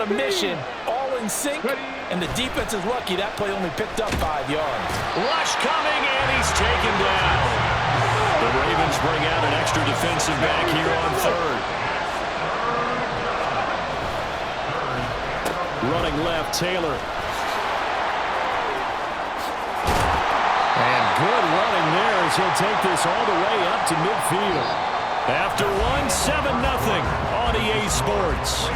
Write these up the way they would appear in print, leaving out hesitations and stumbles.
on a mission, all in sync, and the defense is lucky that play only picked up 5 yards. Rush coming, and he's taken down. The Ravens bring out an extra defensive back here on third. Running left, Taylor. And good running there as he'll take this all the way up to midfield. After one, 7-0 on EA Sports.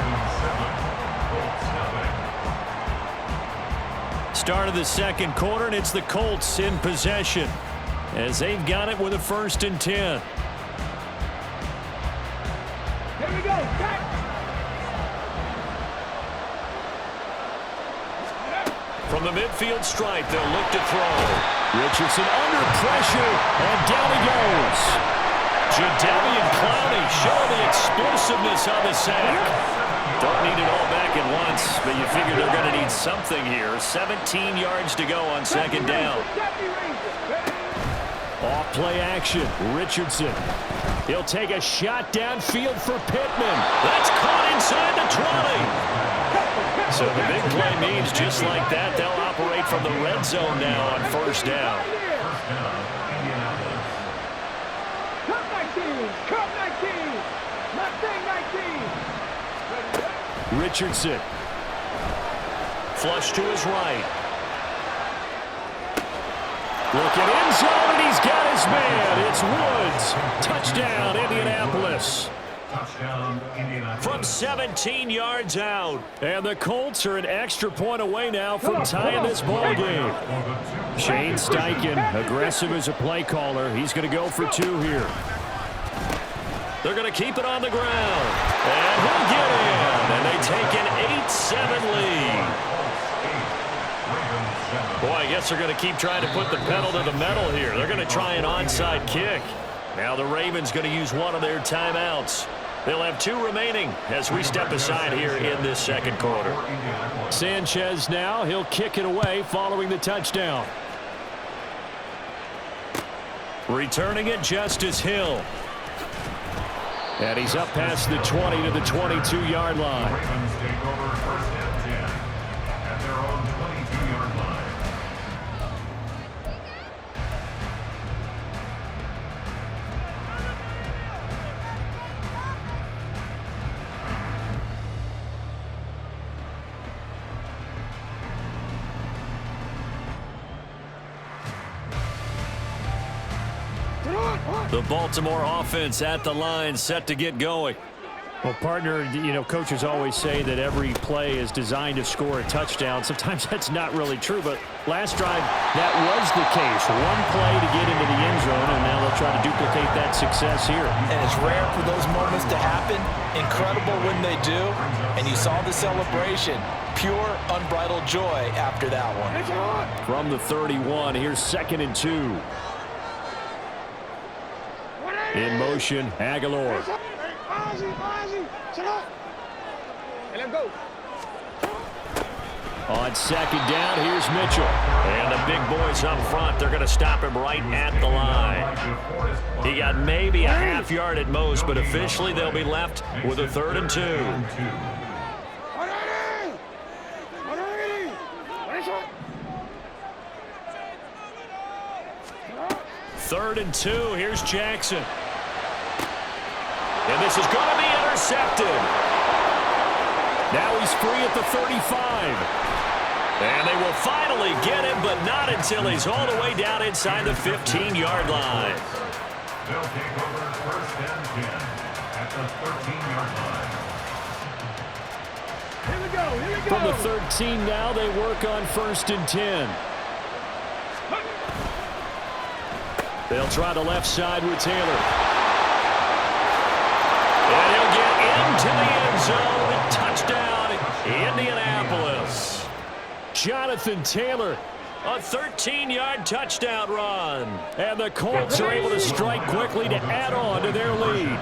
Start of the second quarter, and it's the Colts in possession as they've got it with a 1st and 10. Here we go. From the midfield stripe, they'll look to throw. Richardson under pressure, and down he goes. Jadeveon Clowney showing the explosiveness on the sack. Don't need it all back at once, but you figure they're going to need something here. 17 yards to go on 2nd down. Off play action, Richardson. He'll take a shot downfield for Pittman. That's caught inside the 20. So the big play means just like that, they'll operate from the red zone now on 1st down. Richardson. Flush to his right. Look at end zone, and he's got his man. It's Woods. Touchdown, Indianapolis. From 17 yards out. And the Colts are an extra point away now from tying this ball game. Shane Steichen, aggressive as a play caller. He's going to go for 2 here. They're going to keep it on the ground. And he'll get in. And they take an 8-7 lead. Boy, I guess they're going to keep trying to put the pedal to the metal here. They're going to try an onside kick. Now the Ravens going to use one of their timeouts. They'll have 2 remaining as we step aside here in this second quarter. Sanchez now. He'll kick it away following the touchdown. Returning it, Justice Hill. And he's up past the 20 to the 22-yard line. Ravens take over 1st and 10 at their own 22-yard line. The Baltimore offense at the line, set to get going. Well, partner, coaches always say that every play is designed to score a touchdown. Sometimes that's not really true, but last drive, that was the case. One play to get into the end zone, and now they'll try to duplicate that success here. And it's rare for those moments to happen. Incredible when they do. And you saw the celebration. Pure, unbridled joy after that one. From the 31, here's 2nd and 2. In motion, Aguilar. On 2nd down, here's Mitchell. And the big boys up front, they're going to stop him right at the line. He got maybe a half yard at most, but officially they'll be left with a 3rd and 2. 3rd and 2, here's Jackson. And this is going to be intercepted. Now he's free at the 35. And they will finally get him, but not until he's all the way down inside the 15-yard line. They'll take over 1st and 10 at the 13-yard line. Here we go. Here we go. From the 13 now, they work on 1st and 10. They'll try the left side with Taylor. And he'll get into the end zone. Touchdown, Indianapolis. Jonathan Taylor, a 13-yard touchdown run. And the Colts are able to strike quickly to add on to their lead.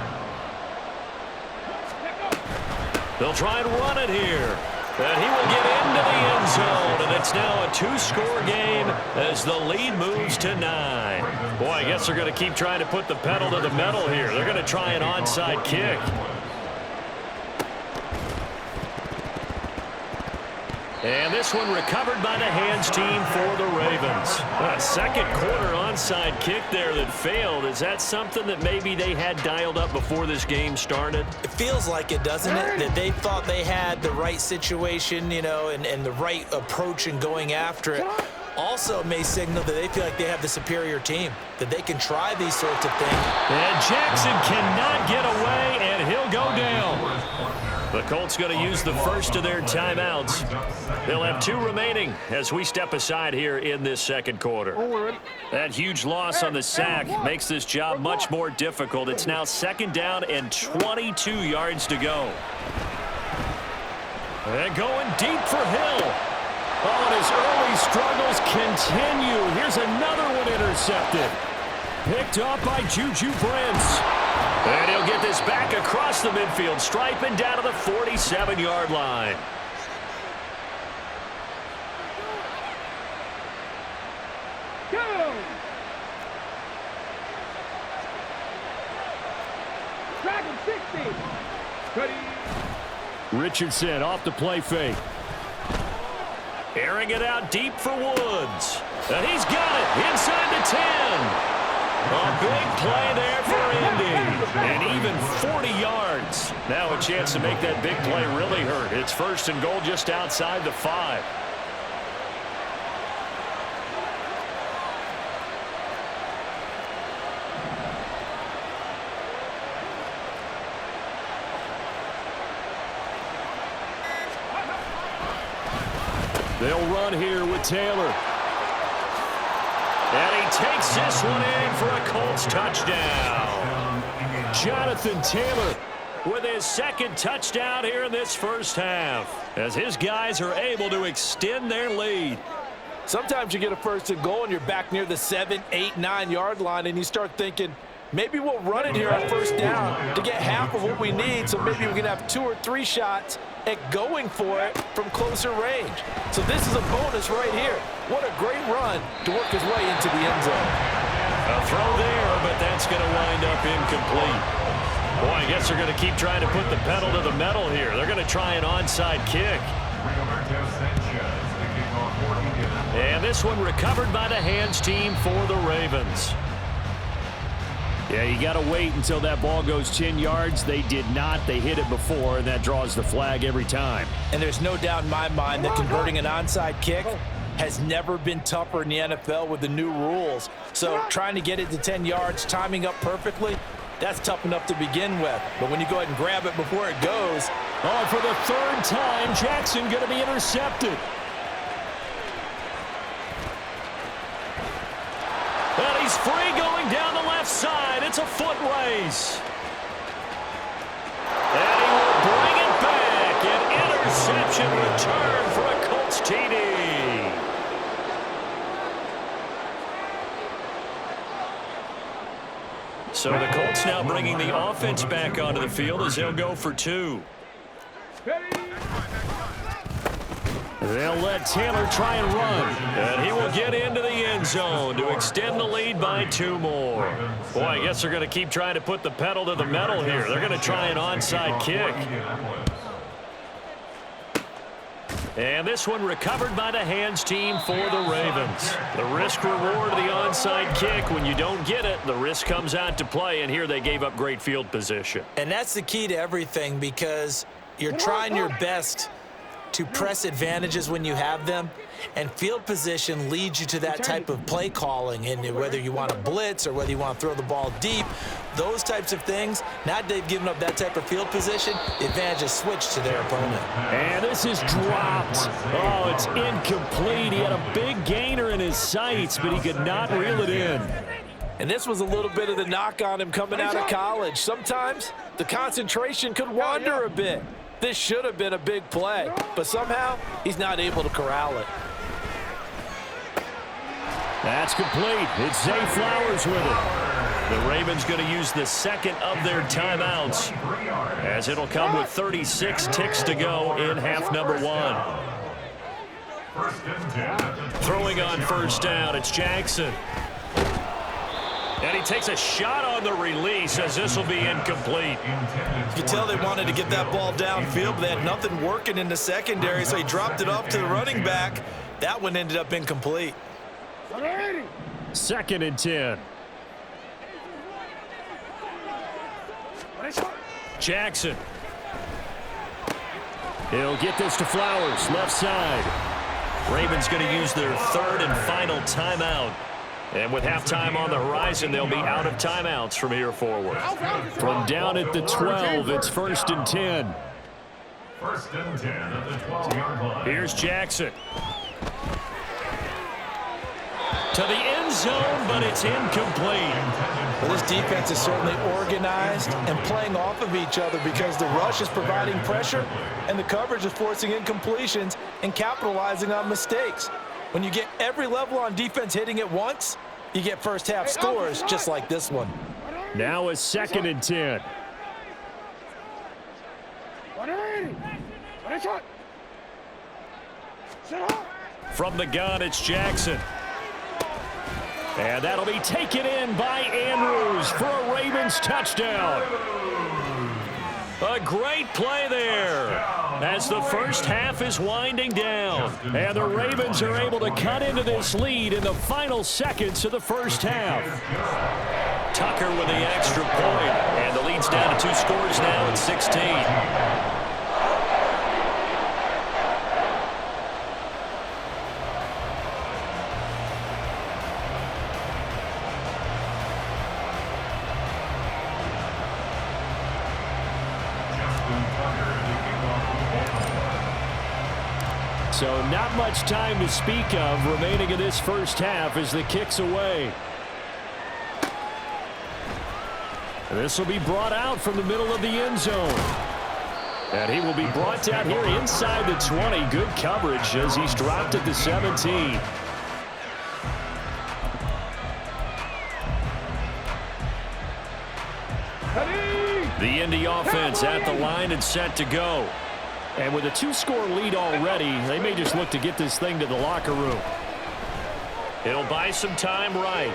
They'll try and run it here. And he will get into the end zone, and it's now a 2-score game as the lead moves to 9. Boy, I guess they're going to keep trying to put the pedal to the metal here. They're going to try an onside kick. And this one recovered by the hands team for the Ravens. A second quarter onside kick there that failed. Is that something that maybe they had dialed up before this game started? It feels like it, doesn't it? That they thought they had the right situation, and the right approach in going after it. Also may signal that they feel like they have the superior team, that they can try these sorts of things. And Jackson cannot get away, and he'll go down. The Colts going to use the first of their timeouts. They'll have 2 remaining as we step aside here in this second quarter. That huge loss on the sack makes this job much more difficult. It's now 2nd down and 22 yards to go. And going deep for Hill. Oh, and his early struggles continue. Here's another one intercepted. Picked up by Juju Brents. And he'll get this back across the midfield stripe and down to the 47-yard line. Go! Dragon 60. Ready. Richardson off the play fake. Airing it out deep for Woods. And he's got it inside the 10. A big play there for Indy. And even 40 yards. Now a chance to make that big play really hurt. It's 1st and goal just outside the 5. They'll run here with Taylor. And he takes this one in for a Colts touchdown. Jonathan Taylor with his 2nd touchdown here in this first half, as his guys are able to extend their lead. Sometimes you get a 1st and goal and you're back near the 7, 8, 9-yard line, and you start thinking, maybe we'll run it here on 1st down to get half of what we need, so maybe we can have 2 or 3 shots at going for it from closer range. So this is a bonus right here. What a great run to work his way into the end zone. A throw there, but that's going to wind up incomplete. Boy, I guess they're going to keep trying to put the pedal to the metal here. They're going to try an onside kick. And this one recovered by the hands team for the Ravens. Yeah, you got to wait until that ball goes 10 yards. They did not. They hit it before, and that draws the flag every time. And there's no doubt in my mind that converting an onside kick has never been tougher in the NFL with the new rules. So trying to get it to 10 yards, timing up perfectly, that's tough enough to begin with. But when you go ahead and grab it before it goes. Oh, for the 3rd time, Jackson going to be intercepted. And he's free going down the left side. It's a foot race. And he will bring it back. An interception return for a Colts TD. So the Colts now bringing the offense back onto the field as they'll go for 2. They'll let Taylor try and run. And he will get into the end zone to extend the lead by 2 more. Boy, I guess they're going to keep trying to put the pedal to the metal here. They're going to try an onside kick. And this one recovered by the hands team for the Ravens. The risk reward of the onside kick. When you don't get it, the risk comes out to play, and here they gave up great field position. And that's the key to everything, because you're trying your best to press advantages when you have them, and field position leads you to that type of play calling. And whether you want to blitz or whether you want to throw the ball deep, those types of things, now that they've given up that type of field position, the advantage is switched to their opponent. And this is dropped. Oh, it's incomplete. He had a big gainer in his sights, but he could not reel it in. And this was a little bit of the knock on him coming out of college. Sometimes the concentration could wander a bit. This should have been a big play, but somehow he's not able to corral it. That's complete. It's Zay Flowers with it. The Ravens going to use the 2nd of their timeouts, as it'll come with 36 ticks to go in half number 1. Throwing on 1st down, it's Jackson. And he takes a shot on the release as this will be incomplete. You can tell they wanted to get that ball downfield, but they had nothing working in the secondary, so he dropped it off to the running back. That one ended up incomplete. 2nd and 10. Jackson. He'll get this to Flowers, left side. Ravens going to use their 3rd and final timeout. And with halftime on the horizon, they'll be out of timeouts from here forward. From down at the 12, it's 1st and 10. 1st and 10 at the 12-yard line. Here's Jackson. To the end zone, but it's incomplete. Well, this defense is certainly organized and playing off of each other because the rush is providing pressure and the coverage is forcing incompletions and capitalizing on mistakes. When you get every level on defense hitting at once, you get first half scores just like this one. Now a 2nd and 10. From the gun, it's Jackson. And that'll be taken in by Andrews for a Ravens touchdown. A great play there as the first half is winding down. And the Ravens are able to cut into this lead in the final seconds of the first half. Tucker with the extra point, and the lead's down to 2 scores now at 16. So not much time to speak of remaining in this first half as the kick's away. And this will be brought out from the middle of the end zone. And he will be brought down here inside the 20. Good coverage as he's dropped at the 17. The Indy offense at the line and set to go. And with a 2-score lead already, they may just look to get this thing to the locker room. He'll buy some time right.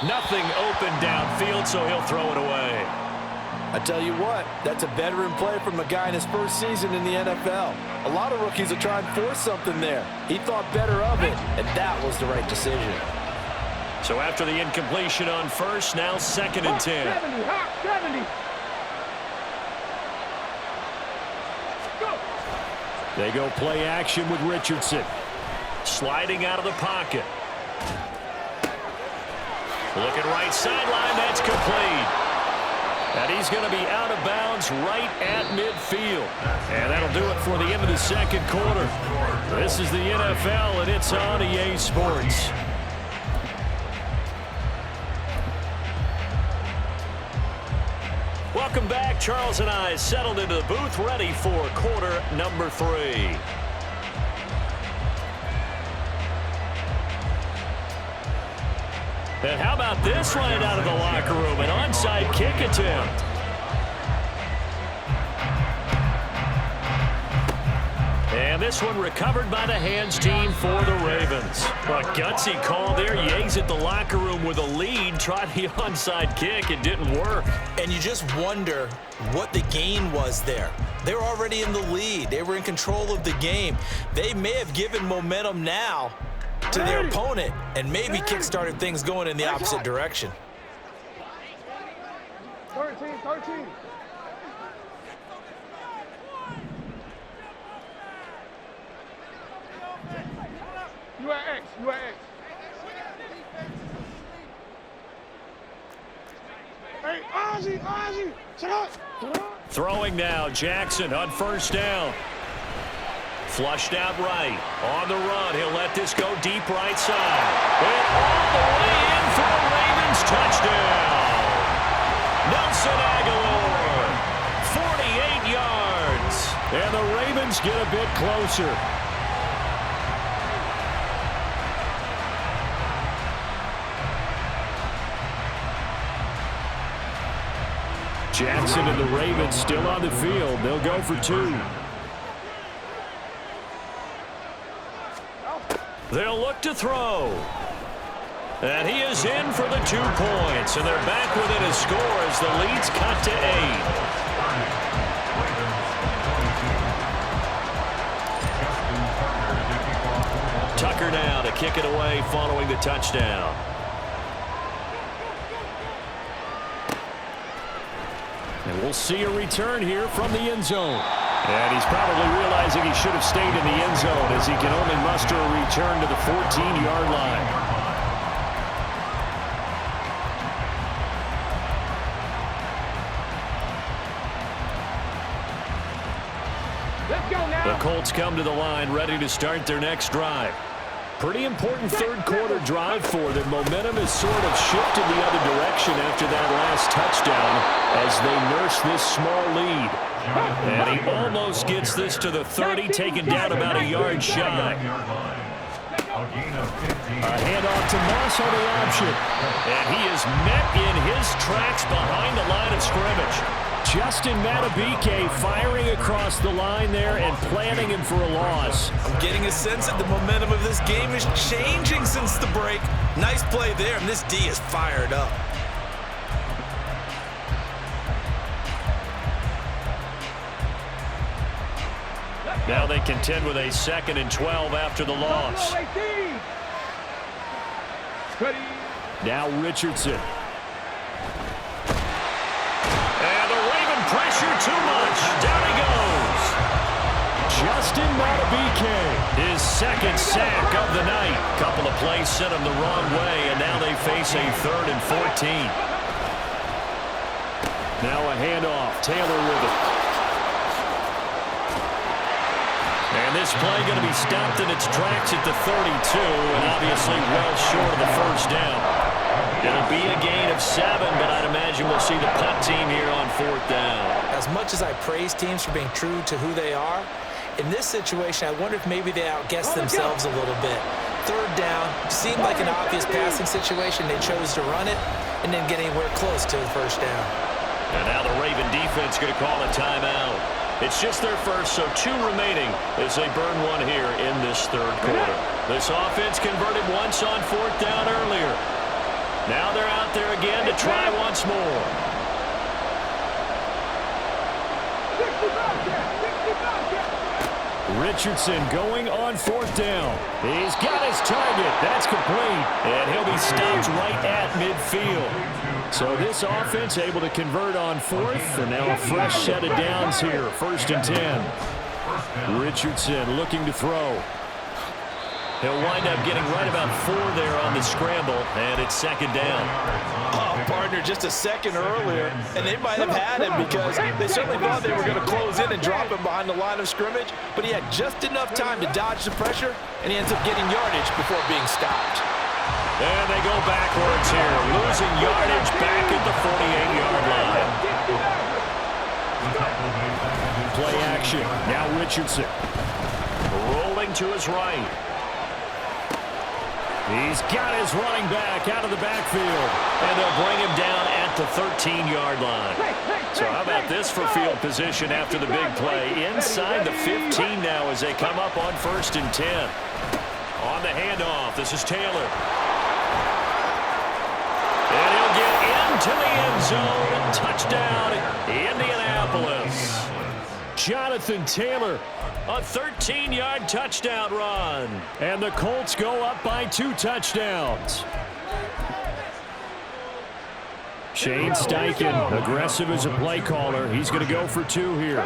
Nothing open downfield, so he'll throw it away. I tell you what, that's a veteran play from a guy in his first season in the NFL. A lot of rookies will try and force something there. He thought better of it, and that was the right decision. So after the incompletion on first, now 2nd and 10. 70. They go play action with Richardson. Sliding out of the pocket. Looking right sideline, that's complete. And he's going to be out of bounds right at midfield. And that'll do it for the end of the second quarter. This is the NFL, and it's on EA Sports. Welcome back. Charles and I settled into the booth, ready for quarter number 3. And how about this right out of the locker room? An onside kick attempt. And this one recovered by the hands team for the Ravens. A gutsy call there. You exit the locker room with a lead. Tried the onside kick. It didn't work. And you just wonder what the gain was there. They were already in the lead. They were in control of the game. They may have given momentum now to their opponent and maybe kickstarted things going in the opposite direction. 13. You at X. Hey, Ozzy, check out. Throwing now, Jackson on first down. Flushed out right. On the run, he'll let this go deep right side. And all the way in for a Ravens touchdown. Nelson Aguilar, 48 yards. And the Ravens get a bit closer. Jackson and the Ravens still on the field. They'll go for 2. They'll look to throw. And he is in for the 2 points, and they're back within a score as the lead's cut to 8. Tucker now to kick it away following the touchdown. And we'll see a return here from the end zone. And he's probably realizing he should have stayed in the end zone as he can only muster a return to the 14-yard line. The Colts come to the line ready to start their next drive. Pretty important third-quarter drive for them. Momentum has sort of shifted the other direction after that last touchdown as they nurse this small lead. And he almost gets this to the 30, taken down about a yard shy. A handoff to Moss on the option. And he is met in his tracks behind the line of scrimmage. Justin Madubuike firing across the line there and planning him for a loss. I'm getting a sense that the momentum of this game is changing since the break. Nice play there, and this D is fired up. Now they contend with a 2nd and 12 after the loss. Now Richardson. Pressure too much. Down he goes. Justin Madubuike. His 2nd sack of the night. Couple of plays sent him the wrong way, and now they face a 3rd and 14. Now a handoff. Taylor with it. And this play going to be stopped in its tracks at the 32, and obviously well short of the first down. It'll be a gain of 7, but I'd imagine we'll see the punt team here on 4th down. As much as I praise teams for being true to who they are, in this situation, I wonder if maybe they outguessed themselves a little bit. 3rd down, seemed like an obvious passing situation. They chose to run it and didn't get anywhere close to the 1st down. And now the Raven defense going to call a timeout. It's just their first, so 2 remaining as they burn one here in this 3rd quarter. This offense converted once on 4th down earlier. Now they're out there again to try once more. Richardson going on 4th down. He's got his target. That's complete. And he'll be stopped right at midfield. So this offense able to convert on 4th, and now a fresh set of downs here. 1st and 10. Richardson looking to throw. He'll wind up getting right about 4 there on the scramble, and it's 2nd down. Oh, partner, just a second earlier, and they might have had him because they certainly thought they were going to close in and drop him behind the line of scrimmage, but he had just enough time to dodge the pressure, and he ends up getting yardage before being stopped. And they go backwards here, losing yardage back at the 48-yard line. Play action. Now Richardson. Rolling to his right. He's got his running back out of the backfield. And they'll bring him down at the 13-yard line. So how about this for field position after the big play? Inside the 15 now as they come up on 1st and 10. On the handoff, this is Taylor. And he'll get into the end zone. Touchdown, Indianapolis. Jonathan Taylor. A 13-yard touchdown run. And the Colts go up by 2 touchdowns. Shane Steichen, aggressive as a play caller. He's going to go for 2 here.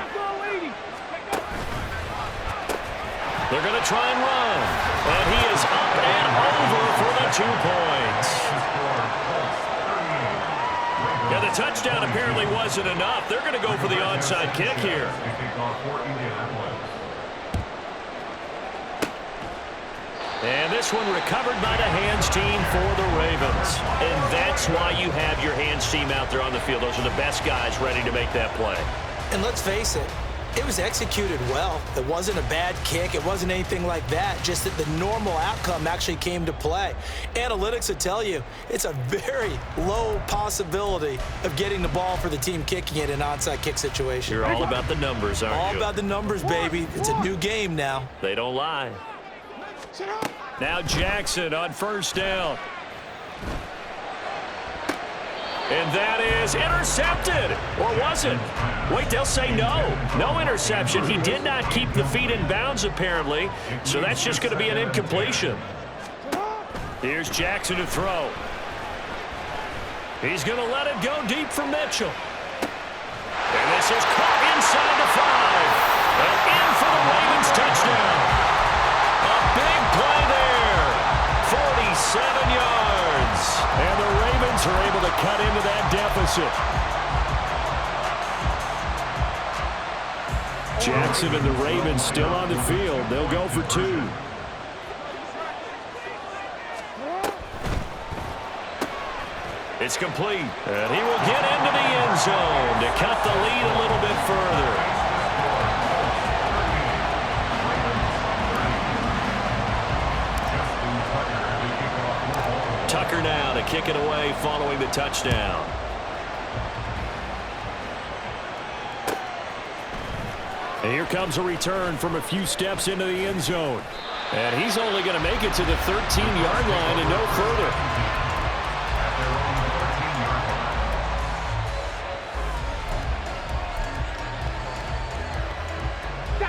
They're going to try and run. And he is up and over for the 2 points. Yeah, the touchdown apparently wasn't enough. They're going to go for the onside kick here. And this one recovered by the hands team for the Ravens. And that's why you have your hands team out there on the field. Those are the best guys ready to make that play. And let's face it, it was executed well. It wasn't a bad kick. It wasn't anything like that. Just that the normal outcome actually came to play. Analytics will tell you it's a very low possibility of getting the ball for the team kicking it in an onside kick situation. You're all about the numbers, aren't you? All about the numbers, baby. It's a new game now. They don't lie. Now Jackson on 1st down. And that is intercepted. Or was it? Wait, they'll say no. No interception. He did not keep the feet in bounds, apparently. So that's just going to be an incompletion. Here's Jackson to throw. He's going to let it go deep for Mitchell. And this is caught inside the 5. And in for the Ravens touchdown. A big play there. 47 yards. And the Ravens are able to cut into that deficit. Jackson and the Ravens still on the field. They'll go for 2. It's complete. And he will get into the end zone to cut the lead a little bit further. Tucker now to kick it away following the touchdown. And here comes a return from a few steps into the end zone. And he's only going to make it to the 13-yard line and no further.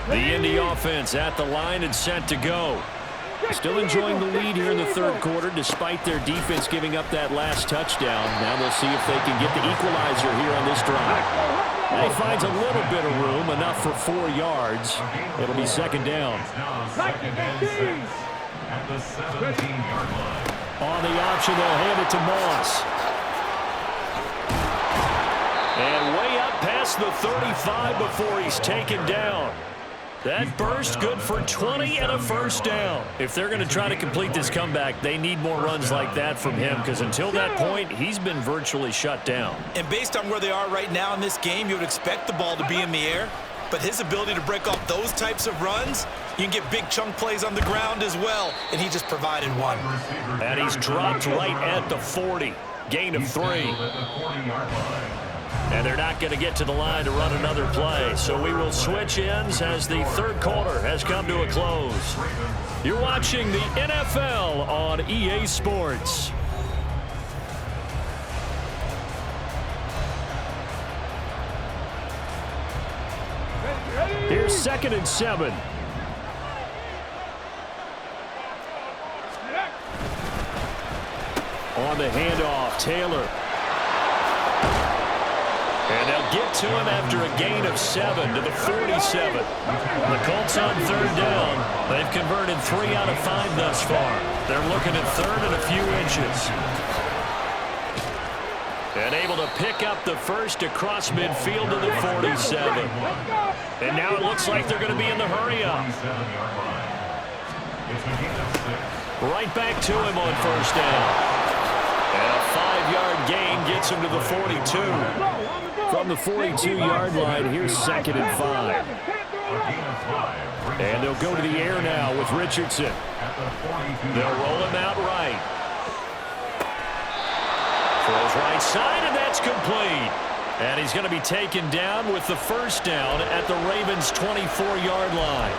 The Indy offense at the line and set to go. Still enjoying the lead here in the third quarter despite their defense giving up that last touchdown. Now they'll see if they can get the equalizer here on this drive. And he finds a little bit of room, enough for 4 yards. It'll be second down. At the 17-yard line. On the option, they'll hand it to Moss. And way up past the 35 before he's taken down. That burst good for 20 and a first down. If they're going to try to complete this comeback, they need more runs like that from him because until that point, he's been virtually shut down. And based on where they are right now in this game, you would expect the ball to be in the air. But his ability to break off those types of runs, you can get big chunk plays on the ground as well, and he just provided one. And he's dropped right at the 40. Gain of 3. And they're not going to get to the line to run another play. So we will switch ends as the third quarter has come to a close. You're watching the NFL on EA Sports. Here's 2nd and 7. On the handoff, Taylor. And they'll get to him after a gain of 7 to the 47. The Colts on third down. They've converted 3 out of 5 thus far. They're looking at third and a few inches. And able to pick up the first across midfield to the 47. And now it looks like they're going to be in the hurry-up. Right back to him on first down. And a 5-yard gain gets him to the 42. From the 42-yard line, here's 2nd and 5. And they'll go to the air now with Richardson. They'll roll him out right. Throws right side, and that's complete. And he's going to be taken down with the first down at the Ravens' 24-yard line.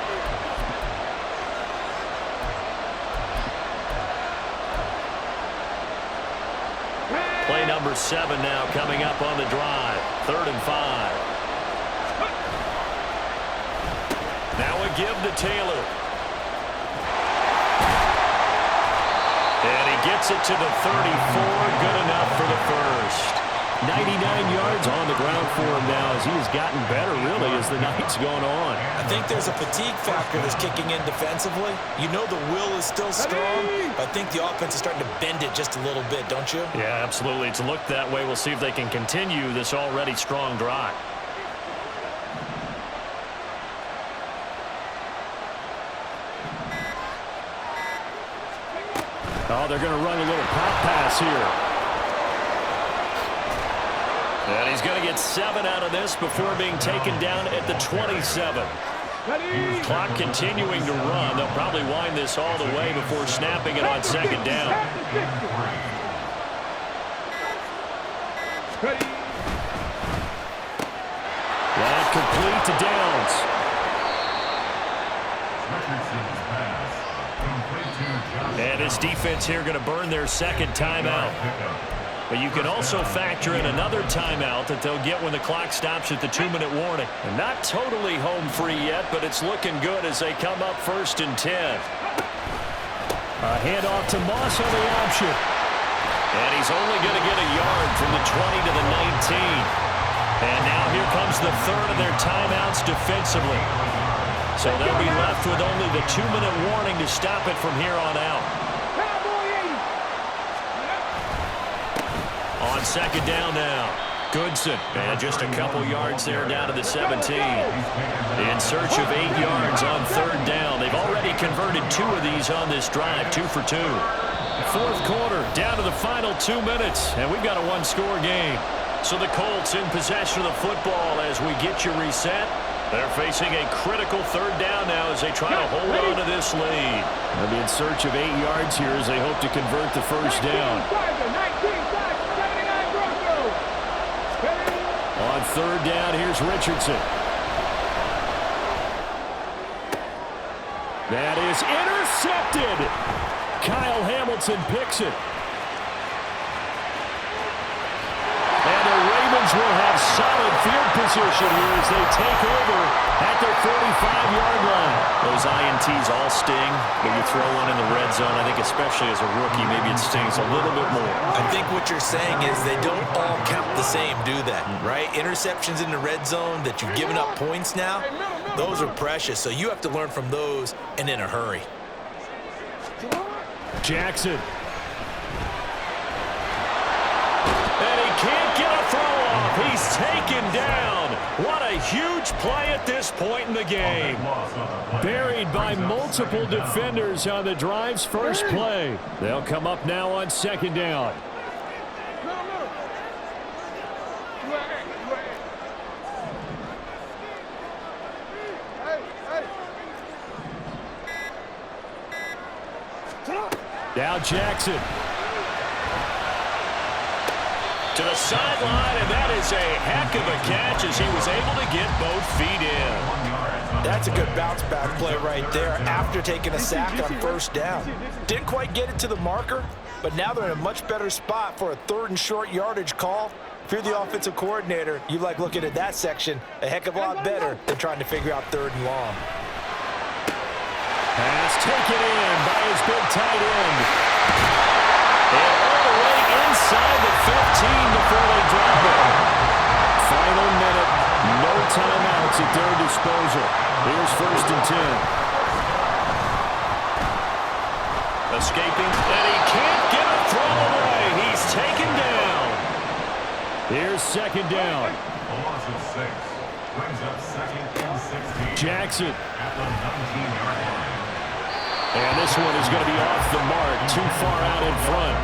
Play number 7 now coming up on the drive. 3rd and 5. Now a give to Taylor. And he gets it to the 34. Good enough for the first. 99 yards on the ground for him now as he has gotten better, really, as the night's gone on. I think there's a fatigue factor that's kicking in defensively. You know the will is still strong, but I think the offense is starting to bend it just a little bit, don't you? Yeah, absolutely. It's looked that way. We'll see if they can continue this already strong drive. Oh, they're going to run a little pop pass here. And he's going to get 7 out of this before being taken down at the 27. Clock continuing to run. They'll probably wind this all the way before snapping it on 2nd down. That complete to Downs. And his defense here going to burn their 2nd timeout. But you can also factor in another timeout that they'll get when the clock stops at the 2-minute warning. And not totally home free yet, but it's looking good as they come up 1st and 10. A handoff to Moss on the option. And he's only going to get a yard from the 20 to the 19. And now here comes the third of their timeouts defensively. So they'll be left with only the 2-minute warning to stop it from here on out. On 2nd down now, Goodson. And just a couple yards there down to the 17. In search of 8 yards on 3rd down. They've already converted 2 of these on this drive, 2 for 2. 4th quarter, down to the final 2 minutes, and we've got a 1-score game. So the Colts in possession of the football as we get you reset. They're facing a critical 3rd down now as they try to hold on to this lead. They'll be in search of 8 yards here as they hope to convert the 1st down. On 3rd down, here's Richardson. That is intercepted. Kyle Hamilton picks it. And the Ravens will have solid field position here as they take over at their 45-yard line. Those INTs all sting, but you throw one in the red zone, I think especially as a rookie, maybe it stings a little bit more. I think what you're saying is they don't all count the same, do they? Right? Interceptions in the red zone that you've given up points now, those are precious. So you have to learn from those and in a hurry. Jackson. And he can't get a throw off. He's taken down. What a huge play at this point in the game. Buried by multiple defenders on the drive's first play. They'll come up now on 2nd down. Now Jackson. To the sideline, and that is a heck of a catch as he was able to get both feet in. That's a good bounce-back play right there after taking a sack on 1st down. Didn't quite get it to the marker, but now they're in a much better spot for a 3rd and short yardage call. If you're the offensive coordinator, you like looking at that section a heck of a lot better than trying to figure out 3rd and long. Pass taken in by his big tight end. And all the way inside the 15 before they drop it. Final minute, no timeouts at their disposal. Here's 1st and 10. Escaping, and he can't get a throw away. He's taken down. Here's 2nd down. A loss of 6 brings up 2nd and 16. Jackson. At the 19-yard line. And this one is going to be off the mark, too far out in front.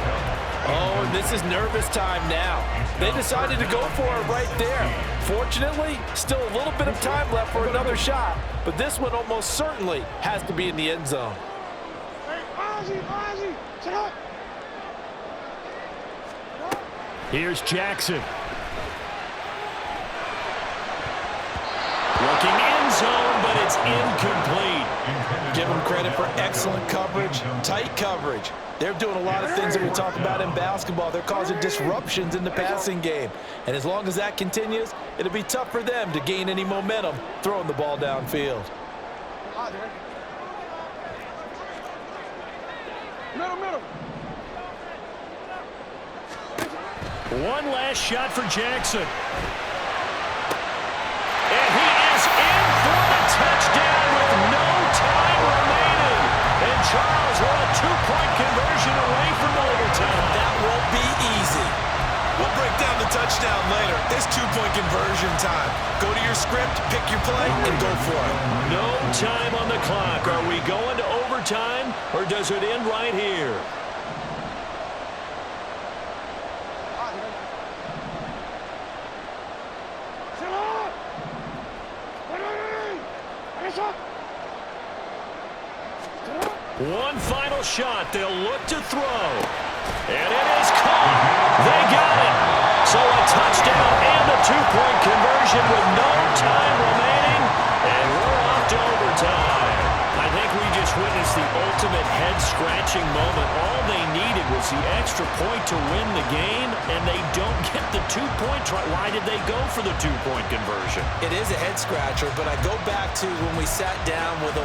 Oh, and this is nervous time now. They decided to go for it right there. Fortunately, still a little bit of time left for another shot, but this one almost certainly has to be in the end zone. Here's Jackson. Looking end zone, but it's incomplete. Give them credit for excellent coverage, tight coverage. They're doing a lot of things that we talk about in basketball. They're causing disruptions in the passing game. And as long as that continues, it'll be tough for them to gain any momentum throwing the ball downfield. Middle. One last shot for Jackson. And he is in for the touchdown with no time remaining. And Charles, we're a 2-point conversion away from overtime. That won't be easy. We'll break down the touchdown later. It's 2-point conversion time. Go to your script, pick your play, and go for it. No time on the clock. Are we going to overtime, or does it end right here? One final shot. They'll look to throw. And it is caught. They got it. So a touchdown and a 2-point conversion with no time remaining. And we're off to overtime. I think we just witnessed the ultimate head-scratching moment. All they need needed was the extra point to win the game, and they don't get the 2-point try. Why did they go for the 2-point conversion? It is a head-scratcher, but I go back to when we sat down with them